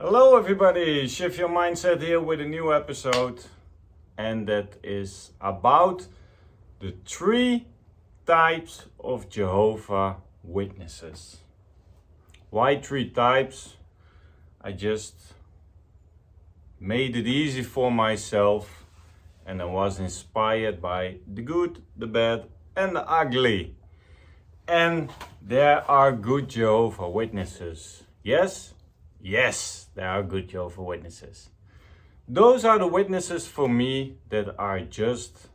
Hello everybody, Shift Your Mindset here with a new episode, and that is about the 3 types of Jehovah Witnesses. Why 3 types? I just made it easy for myself and I was inspired by the good, the bad and the ugly. And there are good Jehovah Witnesses. Yes? Yes, there are good Jehovah Witnesses. Those are the witnesses for me that are just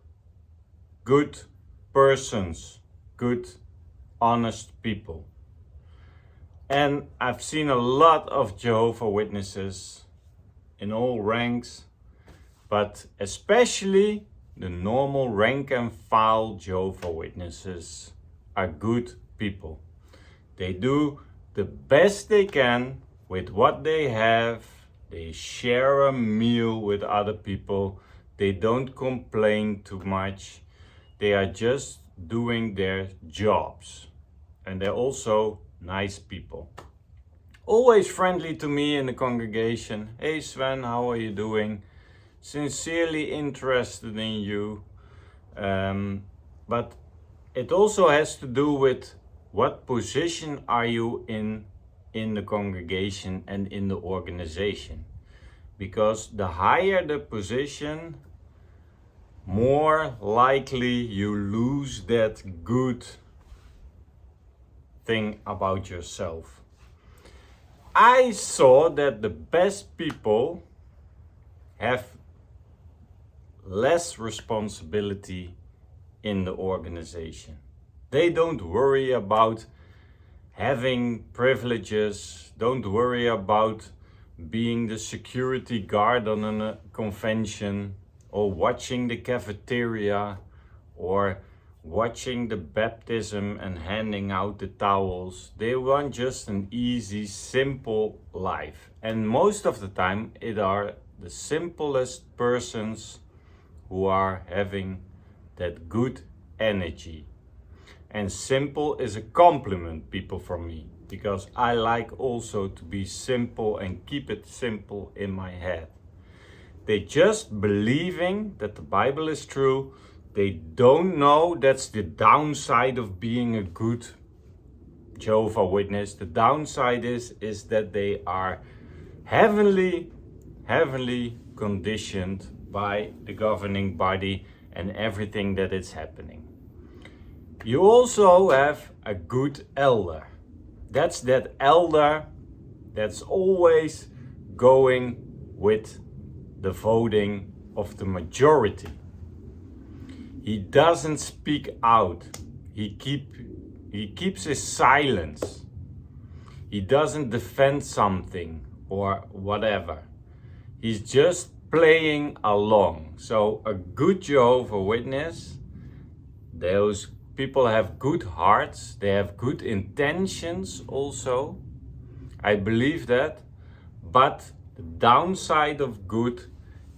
good persons, good, honest people. And I've seen a lot of Jehovah Witnesses in all ranks, but especially the normal rank and file Jehovah Witnesses are good people. They do the best they can with what they have. They share a meal with other people. They don't complain too much. They are just doing their jobs. And they're also nice people. Always friendly to me in the congregation. Hey Sven, how are you doing? Sincerely interested in you. But it also has to do with what position are you in the congregation and in the organization. Because the higher the position, more likely you lose that good thing about yourself. I saw that the best people have less responsibility in the organization. They don't worry about having privileges, don't worry about being the security guard on a convention, or watching the cafeteria, or watching the baptism and handing out the towels. They want just an easy, simple life. And most of the time it are the simplest persons who are having that good energy. And simple is a compliment, people, from me, because I like also to be simple and keep it simple in my head. They just believing that the Bible is true. They don't know that's the downside of being a good Jehovah Witness. The downside is that they are heavenly conditioned by the governing body and everything that is happening. You also have a good elder. That's that elder that's always going with the voting of the majority. He doesn't speak out. He keeps his silence. He doesn't defend something or whatever. He's just playing along. So a good Jehovah Witness, those people have good hearts, they have good intentions also. I believe that. But the downside of good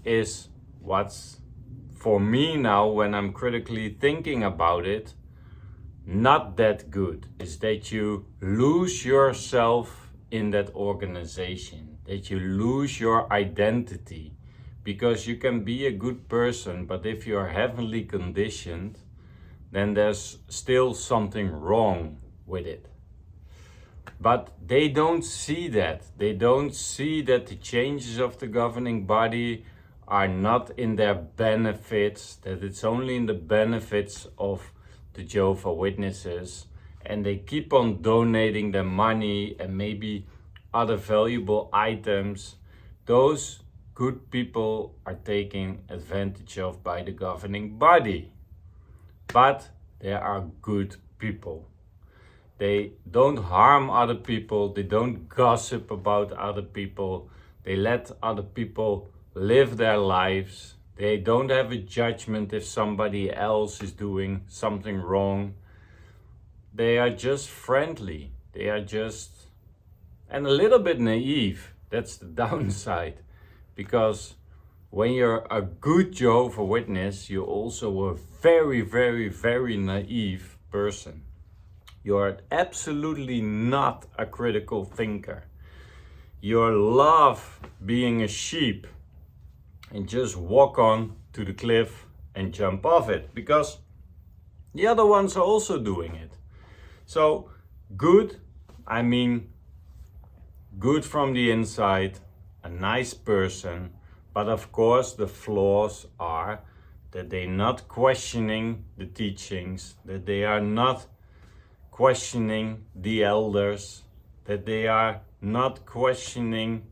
is what's for me now, when I'm critically thinking about it, not that good, is that you lose yourself in that organization, that you lose your identity. Because you can be a good person, but if you're heavenly conditioned, then there's still something wrong with it. But they don't see that. They don't see that the changes of the governing body are not in their benefits, that it's only in the benefits of the Jehovah Witnesses, and they keep on donating their money and maybe other valuable items. Those good people are taken advantage of by the governing body. But they are good people. They don't harm other people. They don't gossip about other people. They let other people live their lives. They don't have a judgment if somebody else is doing something wrong. They are just friendly. They are just, and a little bit naive. That's the downside. Because when you're a good Jehovah Witness, you're also a very naive person. You're absolutely not a critical thinker. your love being a sheep and just walk on to the cliff and jump off it, because the other ones are also doing it. So good, I mean good from the inside, a nice person, but of course the flaws are that they're not questioning the teachings, that they are not questioning the elders, that they are not questioning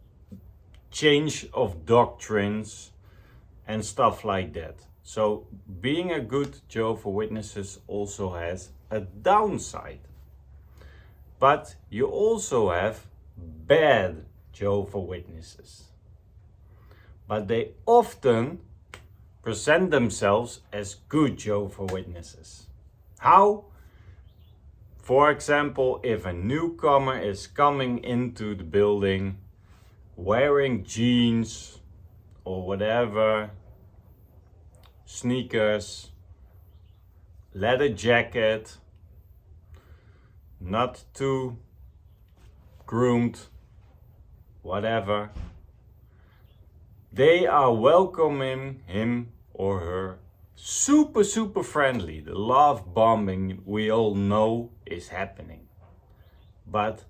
change of doctrines and stuff like that. So being a good Jehovah Witnesses also has a downside. But you also have bad Jehovah Witnesses. But they often present themselves as good Jehovah Witnesses. How? For example, if a newcomer is coming into the building wearing jeans or whatever, sneakers, leather jacket, not too groomed, whatever, they are welcoming him or her super friendly. The love bombing we all know is happening. But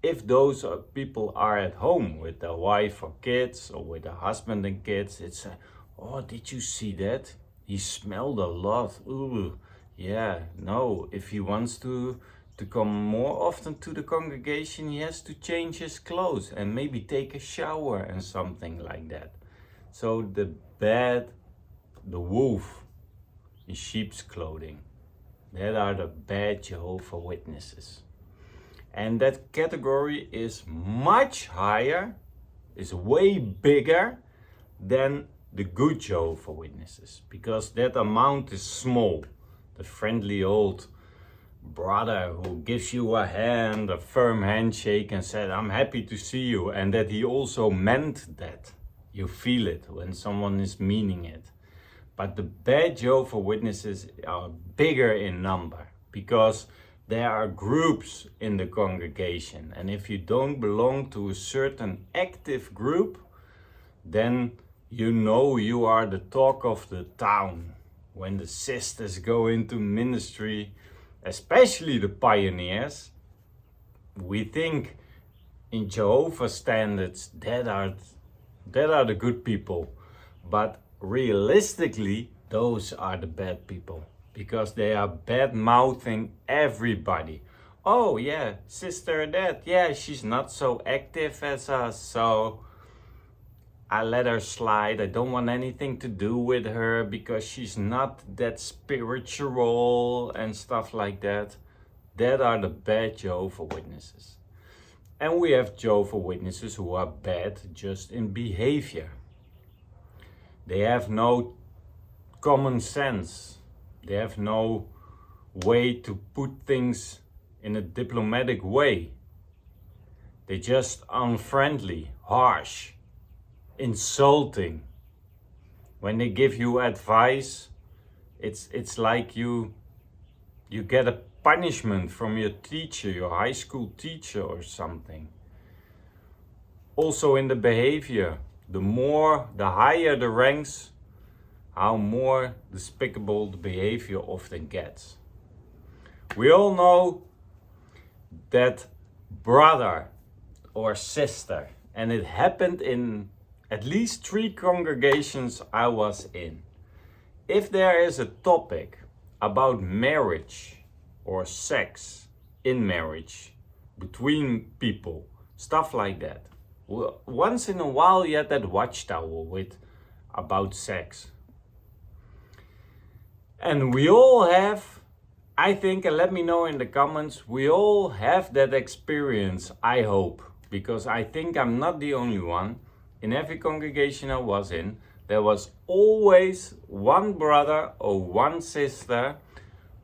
if those people are at home with their wife or kids, or with their husband and kids, it's oh, did you see that? He smelled a lot. Ooh, yeah, no. If he wants to come more often to the congregation, he has to change his clothes and maybe take a shower and something like that. So the wolf in sheep's clothing, that are the bad Jehovah Witnesses. And that category is much higher, is way bigger than the good Jehovah Witnesses, because that amount is small. The friendly old brother who gives you a hand, a firm handshake, and said, I'm happy to see you, and that he also meant that. You feel it when someone is meaning it. But the bad Jehovah Witnesses are bigger in number, because there are groups in the congregation, and if you don't belong to a certain active group, then you know you are the talk of the town. When the sisters go into ministry, especially the pioneers, we think in Jehovah's standards that are the good people, but realistically those are the bad people, because they are bad mouthing everybody. Oh yeah, sister that, yeah, she's not so active as us, so I let her slide. I don't want anything to do with her because she's not that spiritual and stuff like that. That are the bad Jehovah Witnesses. And we have Jehovah Witnesses who are bad just in behavior. They have no common sense. They have no way to put things in a diplomatic way. They're just unfriendly, harsh, insulting. When they give you advice, it's like you get a punishment from your teacher, your high school teacher or something. Also in the behavior, the higher the ranks, how more despicable the behavior often gets. We all know that brother or sister, and it happened in at least 3 congregations I was in. If there is a topic about marriage or sex in marriage between people, stuff like that, once in a while you had that watchtower with about sex. And we all have, I think, and let me know in the comments, we all have that experience, I hope, because I think I'm not the only one. In every congregation I was in, there was always one brother or one sister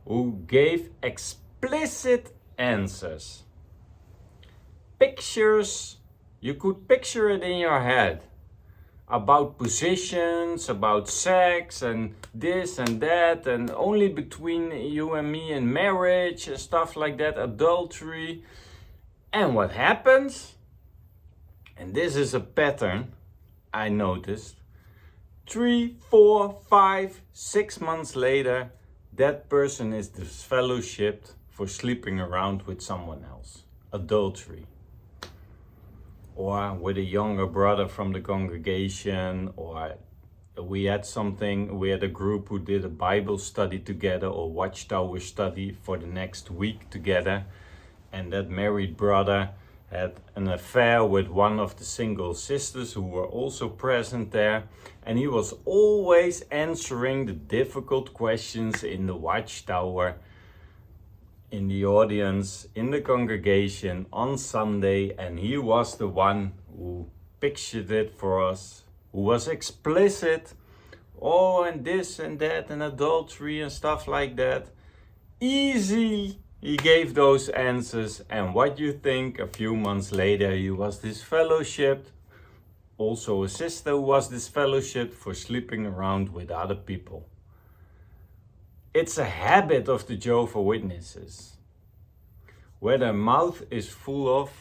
who gave explicit answers. Pictures, you could picture it in your head, about positions, about sex and this and that, and only between you and me and marriage and stuff like that, adultery. And what happens? And this is a pattern I noticed. 3, 4, 5, 6 months later, that person is disfellowshipped for sleeping around with someone else. Adultery. Or with a younger brother from the congregation, or we had a group who did a Bible study together or watchtower study for the next week together, and that married brother had an affair with one of the single sisters who were also present there, and he was always answering the difficult questions in the watchtower, in the audience, in the congregation on Sunday, and he was the one who pictured it for us, who was explicit. Oh, and this and that and adultery and stuff like that. Easy, he gave those answers, and what you think, a few months later he was disfellowshipped. Also a sister who was disfellowshipped for sleeping around with other people. It's a habit of the Jehovah Witnesses. Where their mouth is full of,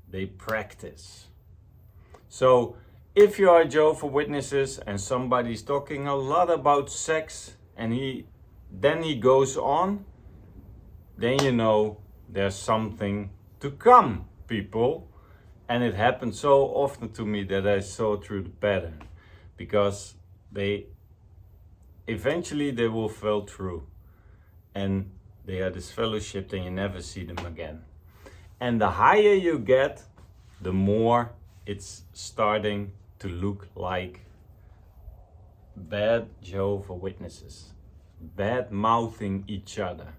they practice. So if you are Jehovah Witnesses and somebody's talking a lot about sex and then he goes on, then you know there's something to come, people. And it happened so often to me that I saw through the pattern, because eventually they will fall through and they are disfellowshipped and you never see them again. And the higher you get, the more it's starting to look like bad Jehovah Witnesses, bad mouthing each other.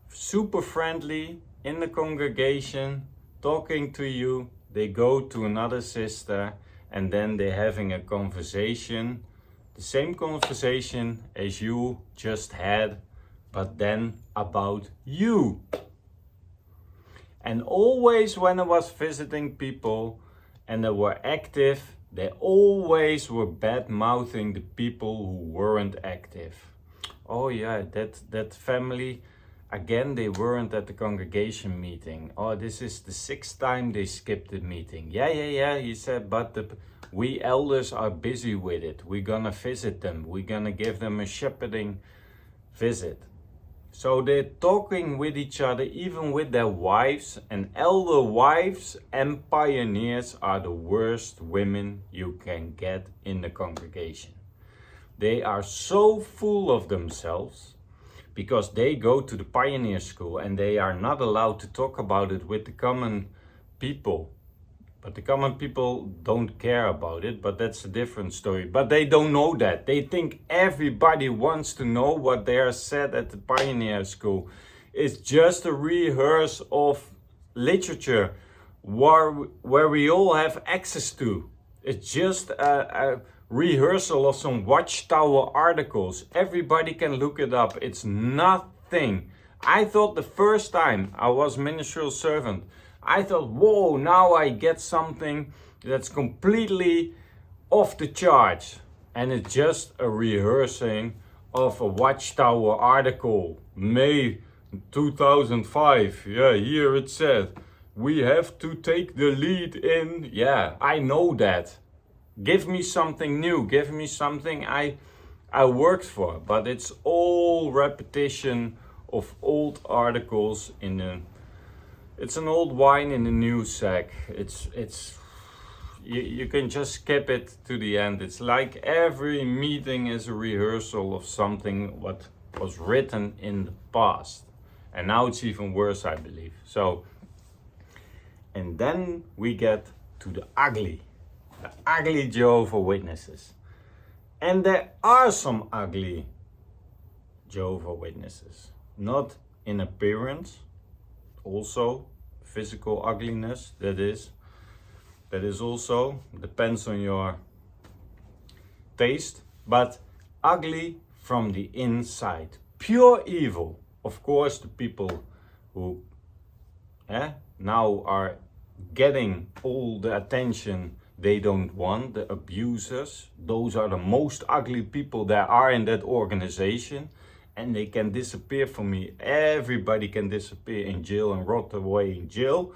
Super friendly in the congregation, talking to you, they go to another sister and then they're having a conversation, the same conversation as you just had, but then about you. And always when I was visiting people and they were active, they always were bad mouthing the people who weren't active. Oh yeah, that family, again they weren't at the congregation meeting. Oh, this is the 6th time they skipped the meeting. Yeah, he said, but we elders are busy with it. We're gonna visit them. We're gonna give them a shepherding visit. So they're talking with each other, even with their wives, and elder wives and pioneers are the worst women you can get in the congregation. They are so full of themselves because they go to the pioneer school and they are not allowed to talk about it with the common people. But the common people don't care about it, but that's a different story. But they don't know that. They think everybody wants to know what they are said at the pioneer school. It's just a rehearse of literature where we all have access to. It's just a rehearsal of some watchtower articles. Everybody can look it up. It's nothing. I thought the first time I was ministerial servant, I thought, whoa, now I get something that's completely off the charts. And it's just a rehearsing of a watchtower article, May 2005. Yeah, here it said, we have to take the lead in. Yeah, I know that. Give me something new. Give me something I worked for. But it's all repetition of old articles it's an old wine in a new sack. You can just skip it to the end. It's like every meeting is a rehearsal of something what was written in the past. And now it's even worse, I believe. So, and then we get to the ugly Jehovah Witnesses. And there are some ugly Jehovah Witnesses. Not in appearance, also physical ugliness, that is also depends on your taste, but ugly from the inside, pure evil. Of course, the people who now are getting all the attention they don't want, the abusers, those are the most ugly people there are in that organization. And they can disappear from me. Everybody can disappear in jail and rot away in jail.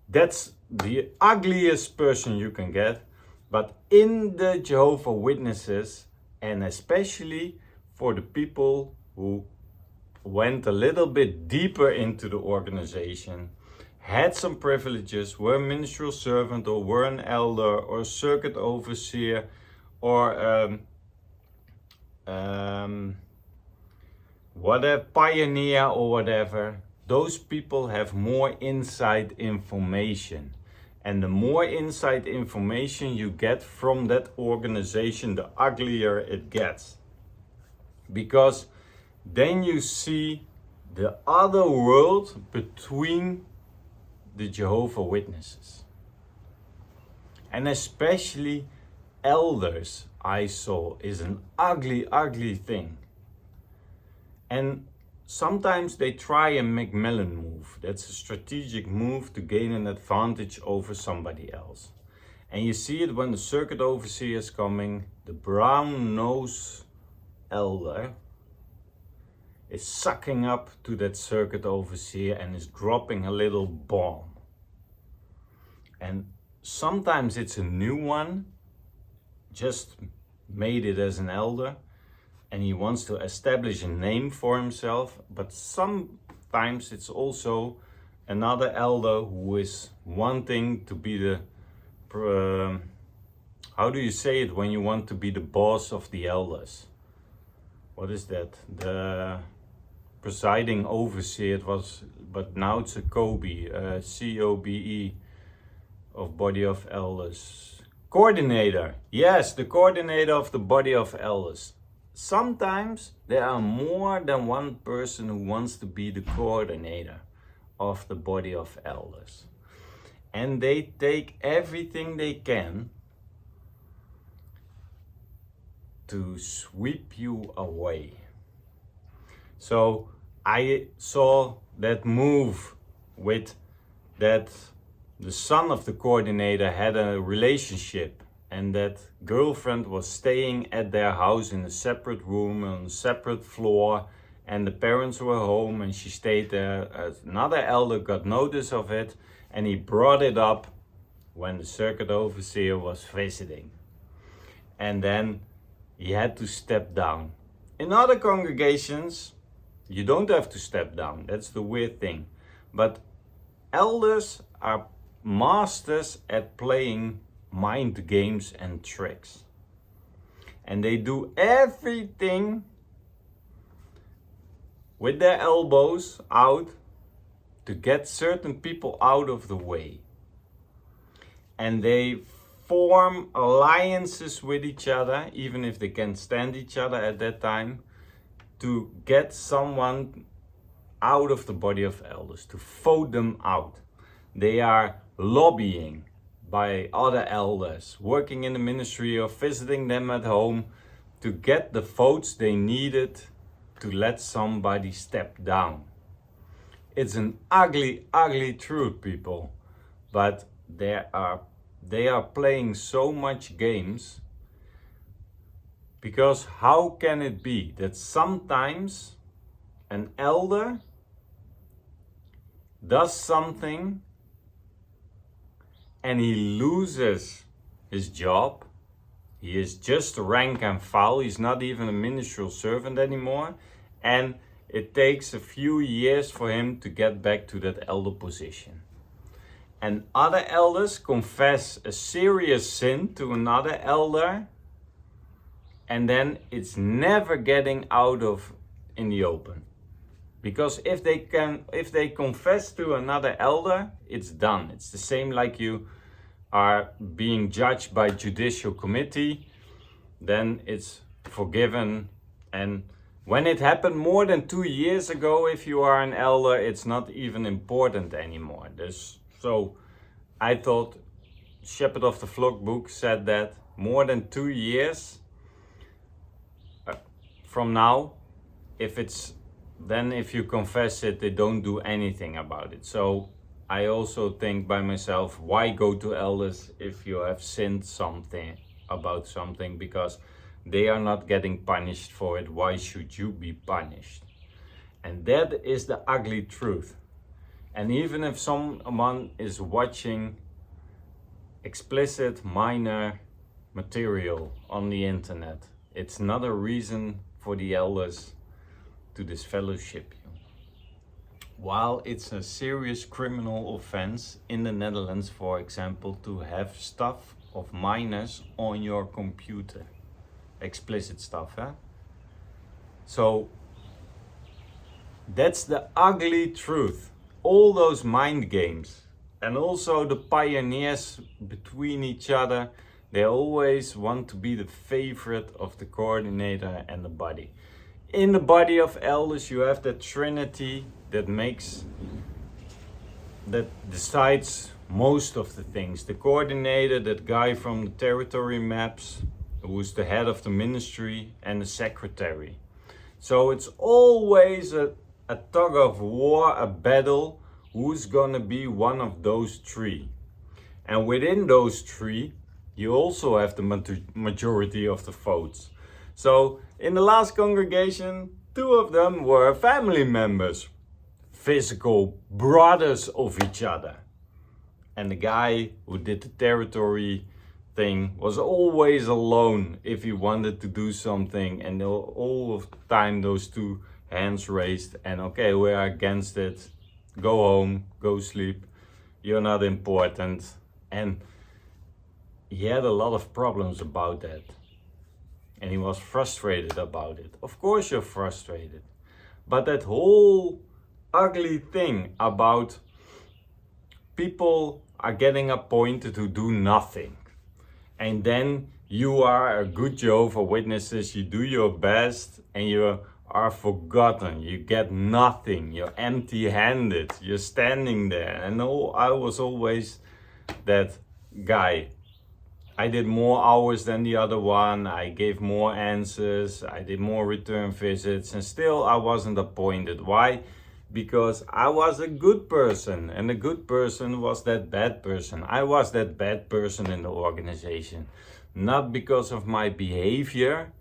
That's the ugliest person you can get. But in the Jehovah Witnesses, and especially for the people who went a little bit deeper into the organization, had some privileges, were a ministerial servant or were an elder or circuit overseer or whatever, pioneer or whatever, those people have more inside information. And the more inside information you get from that organization, the uglier it gets. Because then you see the other world between the Jehovah Witnesses. And especially elders, I saw, is an ugly, ugly thing. And sometimes they try a McMillan move. That's a strategic move to gain an advantage over somebody else. And you see it when the circuit overseer is coming, the brown-nosed elder is sucking up to that circuit overseer and is dropping a little bomb. And sometimes it's a new one, just made it as an elder, and he wants to establish a name for himself. But sometimes it's also another elder who is wanting to be the, how do you say it when you want to be the boss of the elders? What is that? The presiding overseer, it was, but now it's a COBE, C-O-B-E, of body of elders. Coordinator, yes, the coordinator of the body of elders. Sometimes there are more than one person who wants to be the coordinator of the body of elders. And they take everything they can to sweep you away. So I saw that move with that the son of the coordinator had a relationship, and that girlfriend was staying at their house in a separate room on a separate floor, and the parents were home and she stayed there. Another elder got notice of it and he brought it up when the circuit overseer was visiting. And then he had to step down. In other congregations, you don't have to step down. That's the weird thing. But elders are masters at playing mind games and tricks. And they do everything with their elbows out to get certain people out of the way. And they form alliances with each other, even if they can't stand each other at that time, to get someone out of the body of elders, to vote them out. They are lobbying by other elders, working in the ministry or visiting them at home to get the votes they needed to let somebody step down. It's an ugly, ugly truth, people. But they are playing so much games, because how can it be that sometimes an elder does something and he loses his job? He is just rank and file. He's not even a ministerial servant anymore. And it takes a few years for him to get back to that elder position. And other elders confess a serious sin to another elder, and then it's never getting out of in the open. Because if they confess to another elder, it's done. It's the same like you are being judged by judicial committee, then it's forgiven. And when it happened more than 2 years ago, if you are an elder, it's not even important anymore. So I thought Shepherd of the Flock book said that more than 2 years from now, if you confess it, they don't do anything about it. So I also think by myself, why go to elders if you have sinned something about something? Because they are not getting punished for it. Why should you be punished? And that is the ugly truth. And even if someone is watching explicit minor material on the internet, it's not a reason for the elders to disfellowship you. While it's a serious criminal offense in the Netherlands, for example, to have stuff of minors on your computer. Explicit stuff, huh? So that's the ugly truth. All those mind games, and also the pioneers between each other, they always want to be the favorite of the coordinator and the body. In the body of elders, you have that trinity that decides most of the things. The coordinator, that guy from the territory maps, who's the head of the ministry, and the secretary. So it's always a tug of war, a battle, who's gonna be one of those three. And within those three, you also have the majority of the votes. So in the last congregation, 2 of them were family members, physical brothers of each other. And the guy who did the territory thing was always alone if he wanted to do something, and all of the time those 2 hands raised and okay, we are against it, go home, go sleep, you're not important. And he had a lot of problems about that, and he was frustrated about it. Of course you're frustrated, but that whole ugly thing about people are getting appointed to do nothing, and then you are a good Jehovah Witnesses, you do your best and you are forgotten, you get nothing, you're empty-handed, you're standing there. And I was always that guy. I did more hours than the other one, I gave more answers, I did more return visits, and still I wasn't appointed. Why? Because I was a good person, and the good person was that bad person. I was that bad person in the organization. Not because of my behavior,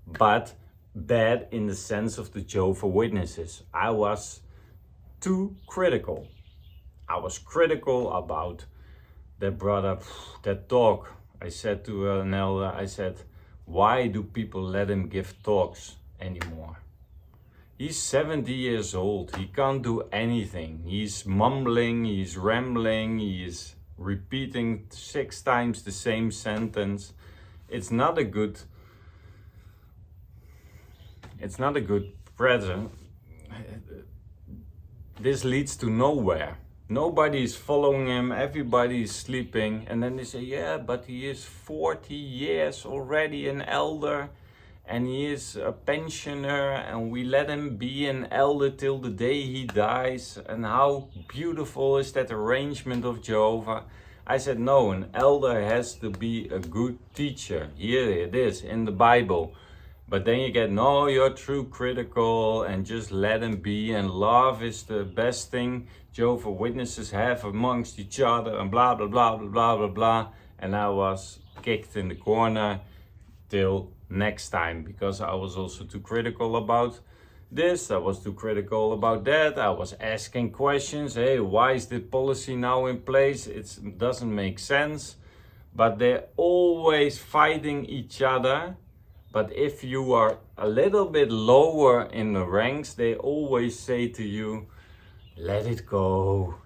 but bad in the sense of the Jehovah Witnesses. I was too critical. I was critical about that brother, that talk. I said to an elder, I said, why do people let him give talks anymore? He's 70 years old, he can't do anything. He's mumbling, he's rambling, he is repeating 6 times the same sentence. It's not a good present. This leads to nowhere. Nobody is following him, everybody is sleeping. And then they say, yeah, but he is 40 years already an elder, and he is a pensioner, and we let him be an elder till the day he dies. And how beautiful is that arrangement of Jehovah? I said, no, an elder has to be a good teacher. Here it is in the Bible. But then you get, no, you're too critical, and just let him be, and love is the best thing Jehovah Witnesses have amongst each other, and blah, blah, blah, blah, blah, blah, blah. And I was kicked in the corner till next time, because I was also too critical about this, I was too critical about that, I was asking questions, hey, why is the policy now in place? It doesn't make sense. But they're always fighting each other. But if you are a little bit lower in the ranks, they always say to you, let it go,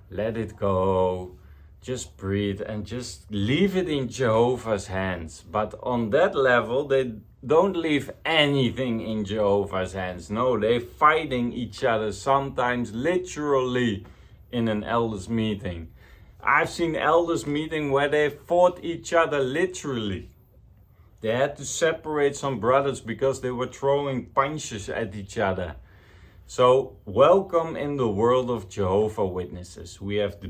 just breathe and just leave it in Jehovah's hands. But on that level, they don't leave anything in Jehovah's hands. No, they're fighting each other, sometimes literally in an elders meeting. I've seen elders meeting where they fought each other literally. They had to separate some brothers because they were throwing punches at each other. So, welcome in the world of Jehovah Witnesses. We have the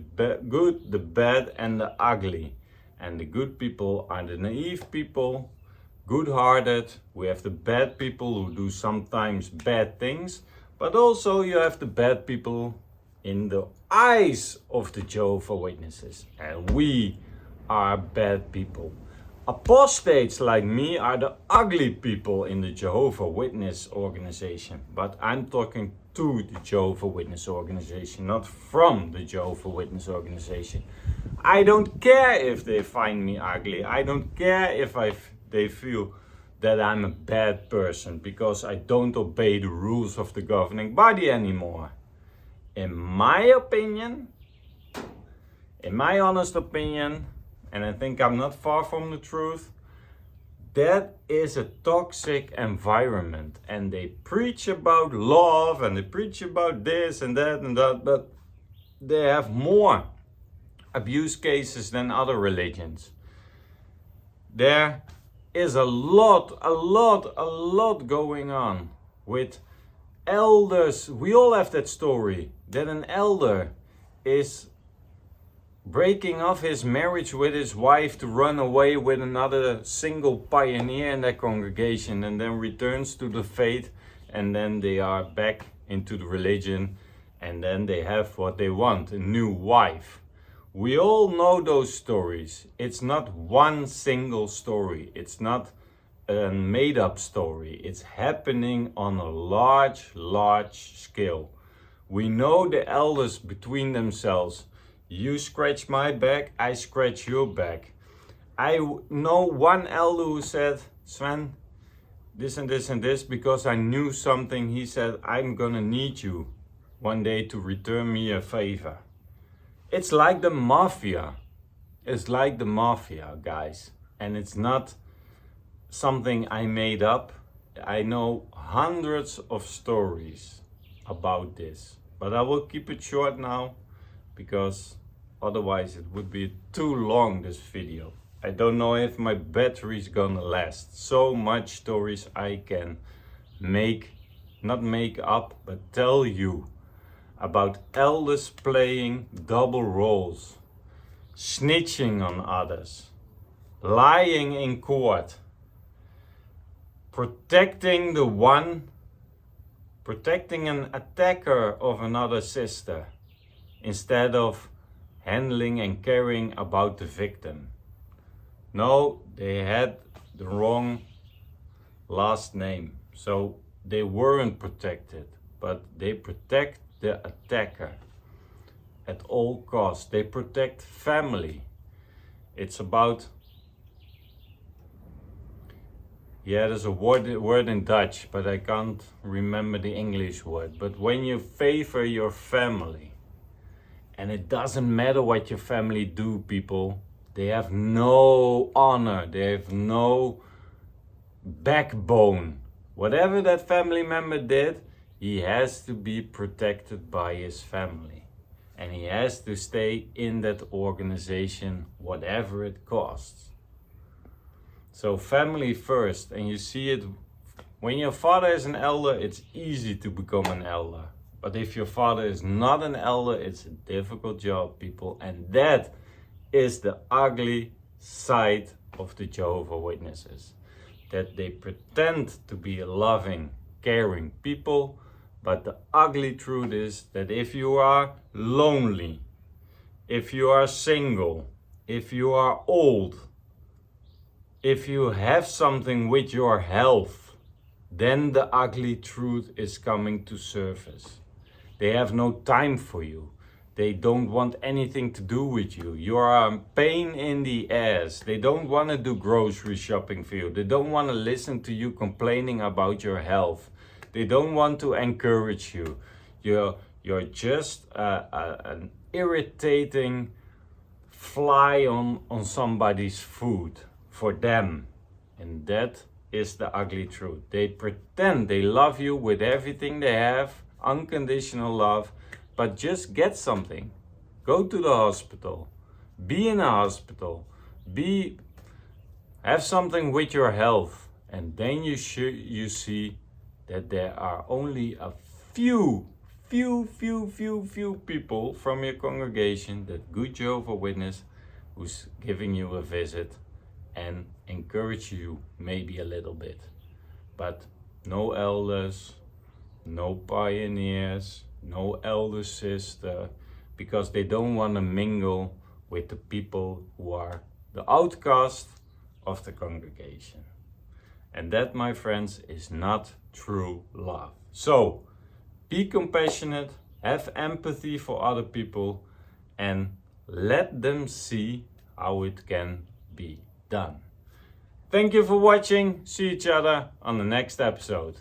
good, the bad, and the ugly. And the good people are the naive people, good-hearted. We have the bad people who do sometimes bad things. But also you have the bad people in the eyes of the Jehovah Witnesses. And we are bad people. Apostates like me are the ugly people in the Jehovah Witness organization. But I'm talking to the Jehovah Witness organization, not from the Jehovah Witness organization. I don't care if they find me ugly. I don't care if they feel that I'm a bad person because I don't obey the rules of the governing body anymore. In my opinion, in my honest opinion, and I think I'm not far from the truth, that is a toxic environment. And they preach about love and they preach about this and that, but they have more abuse cases than other religions. There is a lot going on with elders. We all have that story that an elder is breaking off his marriage with his wife to run away with another single pioneer in their congregation, and then returns to the faith, and then they are back into the religion, and then they have what they want, a new wife. We all know those stories. It's not one single story. It's not a made-up story. It's happening on a large scale. We know the elders between themselves. You scratch my back, I scratch your back. I know one elder who said, Sven, this and this and this, because I knew something. He said, I'm gonna need you one day to return me a favor. It's like the mafia. It's like the mafia, guys. And it's not something I made up. I know hundreds of stories about this. But I will keep it short now, because otherwise it would be too long, this video. I don't know if my battery's gonna last. So much stories I can not make up, but tell you about elders playing double roles, snitching on others, lying in court, protecting an attacker of another sister, instead of handling and caring about the victim. No, they had the wrong last name, so they weren't protected, but they protect the attacker at all costs. They protect family. It's about, there's a word in Dutch, but I can't remember the English word. But when you favor your family, and it doesn't matter what your family do, people, they have no honor, they have no backbone. Whatever that family member did, he has to be protected by his family. And he has to stay in that organization, whatever it costs. So family first, and you see it, when your father is an elder, it's easy to become an elder. But if your father is not an elder, it's a difficult job, people. And that is the ugly side of the Jehovah Witnesses. That they pretend to be loving, caring people, but the ugly truth is that if you are lonely, if you are single, if you are old, if you have something with your health, then the ugly truth is coming to surface. They have no time for you. They don't want anything to do with you. You are a pain in the ass. They don't want to do grocery shopping for you. They don't want to listen to you complaining about your health. They don't want to encourage you. You're just an irritating fly on somebody's food for them. And that is the ugly truth. They pretend they love you with everything they have, unconditional love, but just get something. Go to the hospital. Be in a hospital. Have something with your health. And then you see that there are only a few people from your congregation, that good Jehovah Witness, who's giving you a visit and encourage you maybe a little bit. But no elders, no pioneers, no elder sister, because they don't want to mingle with the people who are the outcast of the congregation. And that, my friends, is not true love. So, be compassionate, have empathy for other people, and let them see how it can be done. Thank you for watching. See each other on the next episode.